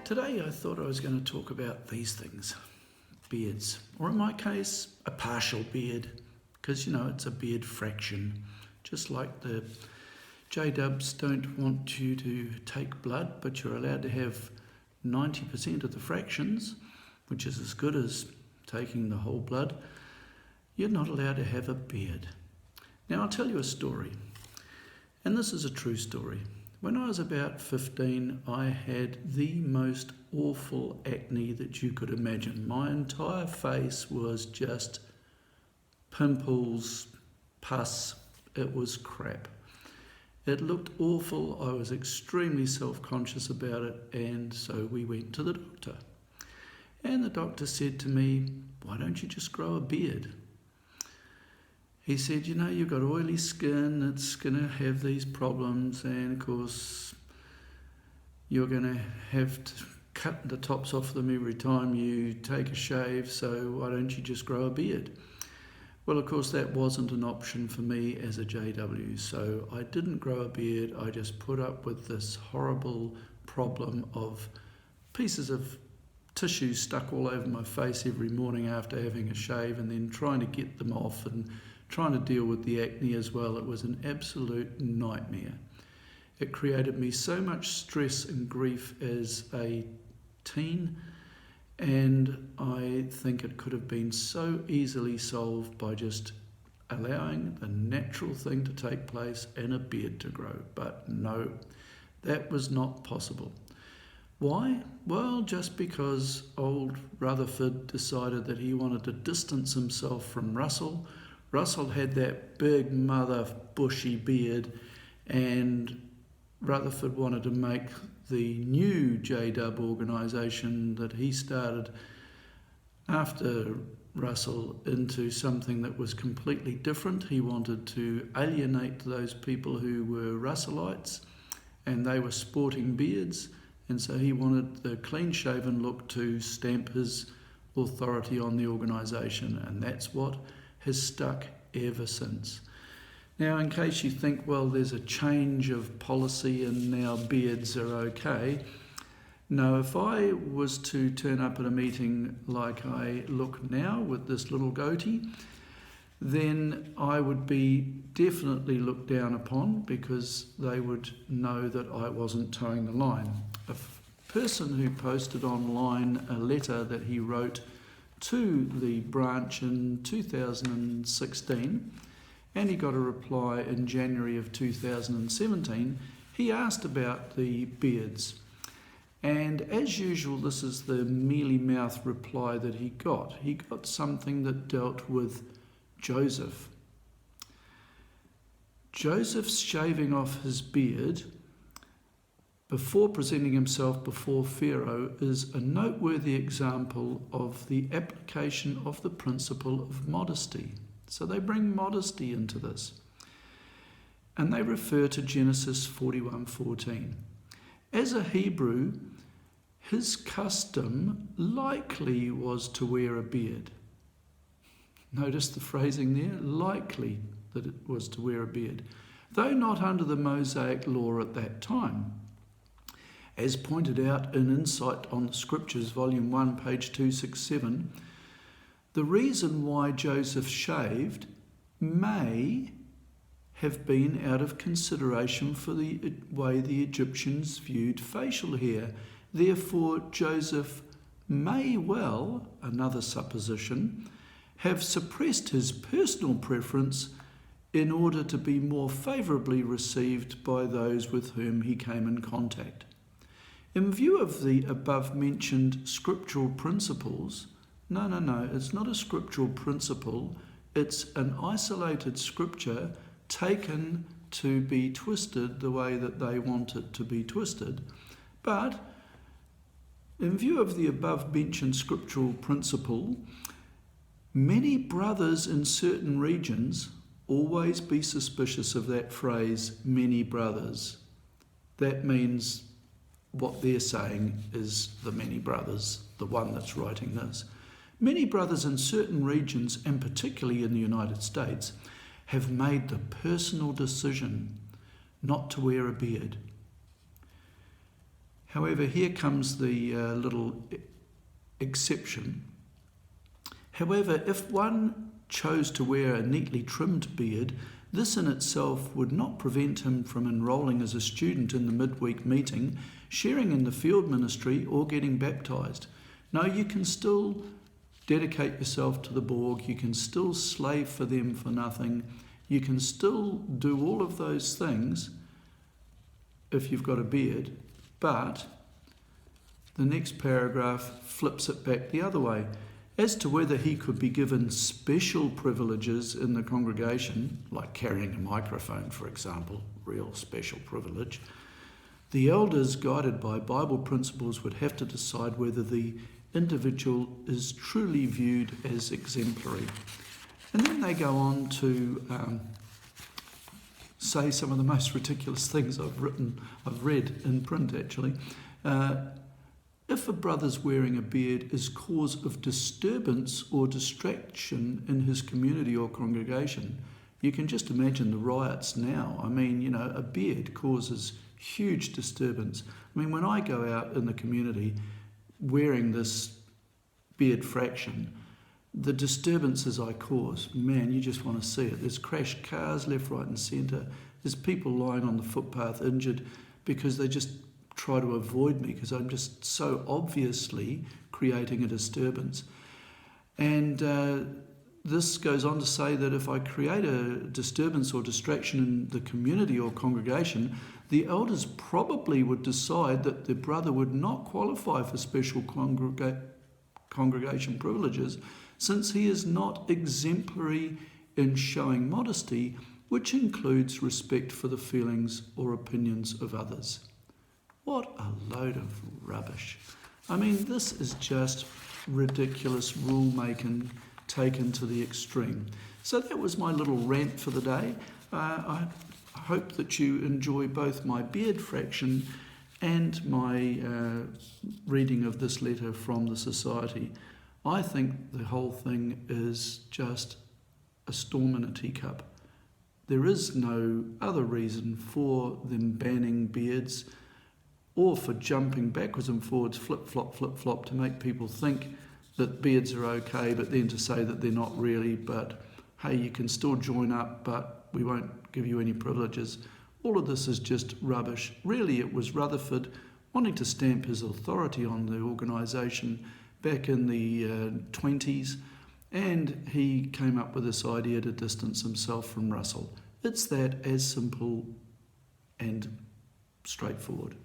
Today I thought I was going to talk about these things, beards, or in my case, a partial beard, because it's a beard fraction. Just like the J-dubs don't want you to take blood, but you're allowed to have 90% of the fractions, which is as good as taking the whole blood, you're not allowed to have a beard. Now I'll tell you a story, and this is a true story. When I was about 15, I had the most awful acne that you could imagine. My entire face was just pimples, pus. It was crap. It looked awful. I was extremely self-conscious about it, and so we went to the doctor. And the doctor said to me, "Why don't you just grow a beard?" He said, "You've got oily skin, it's going to have these problems, and of course you're going to have to cut the tops off them every time you take a shave, so why don't you just grow a beard?" Well, of course, that wasn't an option for me as a JW, so I didn't grow a beard. I just put up with this horrible problem of pieces of tissue stuck all over my face every morning after having a shave, and then trying to get them off and trying to deal with the acne as well. It was an absolute nightmare. It created me so much stress and grief as a teen, and I think it could have been so easily solved by just allowing the natural thing to take place and a beard to grow. But no, that was not possible. Why? Well, just because old Rutherford decided that he wanted to distance himself from Russell. Russell had that big mother bushy beard, and Rutherford wanted to make the new J-Dub organisation that he started after Russell into something that was completely different. He wanted to alienate those people who were Russellites, and they were sporting beards, and so he wanted the clean-shaven look to stamp his authority on the organisation, and that's what has stuck ever since. Now, in case you think, well, there's a change of policy and now beards are okay. No, if I was to turn up at a meeting like I look now with this little goatee, then I would be definitely looked down upon, because they would know that I wasn't towing the line. A person who posted online a letter that he wrote to the branch in 2016, and he got a reply in January of 2017. He asked about the beards, and as usual, this is the mealy-mouthed reply that he got. He got something that dealt with Joseph. Joseph's shaving off his beard before presenting himself before Pharaoh is a noteworthy example of the application of the principle of modesty. So they bring modesty into this. And they refer to Genesis 41:14. As a Hebrew, his custom likely was to wear a beard. Notice the phrasing there, likely that it was to wear a beard, though not under the Mosaic law at that time. As pointed out in Insight on the Scriptures, Volume 1, page 267, the reason why Joseph shaved may have been out of consideration for the way the Egyptians viewed facial hair. Therefore, Joseph may well, another supposition, have suppressed his personal preference in order to be more favourably received by those with whom he came in contact. In view of the above-mentioned scriptural principles, no, it's not a scriptural principle, it's an isolated scripture taken to be twisted the way that they want it to be twisted. But in view of the above-mentioned scriptural principle, many brothers in certain regions, always be suspicious of that phrase, many brothers. That means what they're saying is the many brothers, the one that's writing this. Many brothers in certain regions, and particularly in the United States, have made the personal decision not to wear a beard. However, here comes the little exception. However, if one chose to wear a neatly trimmed beard, this in itself would not prevent him from enrolling as a student in the midweek meeting, sharing in the field ministry, or getting baptised. No, you can still dedicate yourself to the Borg, you can still slave for them for nothing, you can still do all of those things if you've got a beard, but the next paragraph flips it back the other way. As to whether he could be given special privileges in the congregation, like carrying a microphone, for example, real special privilege, the elders, guided by Bible principles, would have to decide whether the individual is truly viewed as exemplary. And then they go on to say some of the most ridiculous things I've read in print actually. If a brother's wearing a beard is cause of disturbance or distraction in his community or congregation, you can just imagine the riots now. I mean, a beard causes huge disturbance. I mean, when I go out in the community wearing this beard fraction, the disturbances I cause, man, you just want to see it. There's crashed cars left, right and centre. There's people lying on the footpath injured because they just try to avoid me because I'm just so obviously creating a disturbance. And this goes on to say that if I create a disturbance or distraction in the community or congregation, the elders probably would decide that the brother would not qualify for special congregation privileges since he is not exemplary in showing modesty, which includes respect for the feelings or opinions of others. What a load of rubbish. I mean, this is just ridiculous rule-making taken to the extreme. So that was my little rant for the day. I hope that you enjoy both my beard fraction and my reading of this letter from the Society. I think the whole thing is just a storm in a teacup. There is no other reason for them banning beards or for jumping backwards and forwards, flip-flop, to make people think that beards are okay, but then to say that they're not really, but hey, you can still join up, but we won't give you any privileges. All of this is just rubbish. Really, it was Rutherford wanting to stamp his authority on the organisation back in the 20s, and he came up with this idea to distance himself from Russell. It's that as simple and straightforward.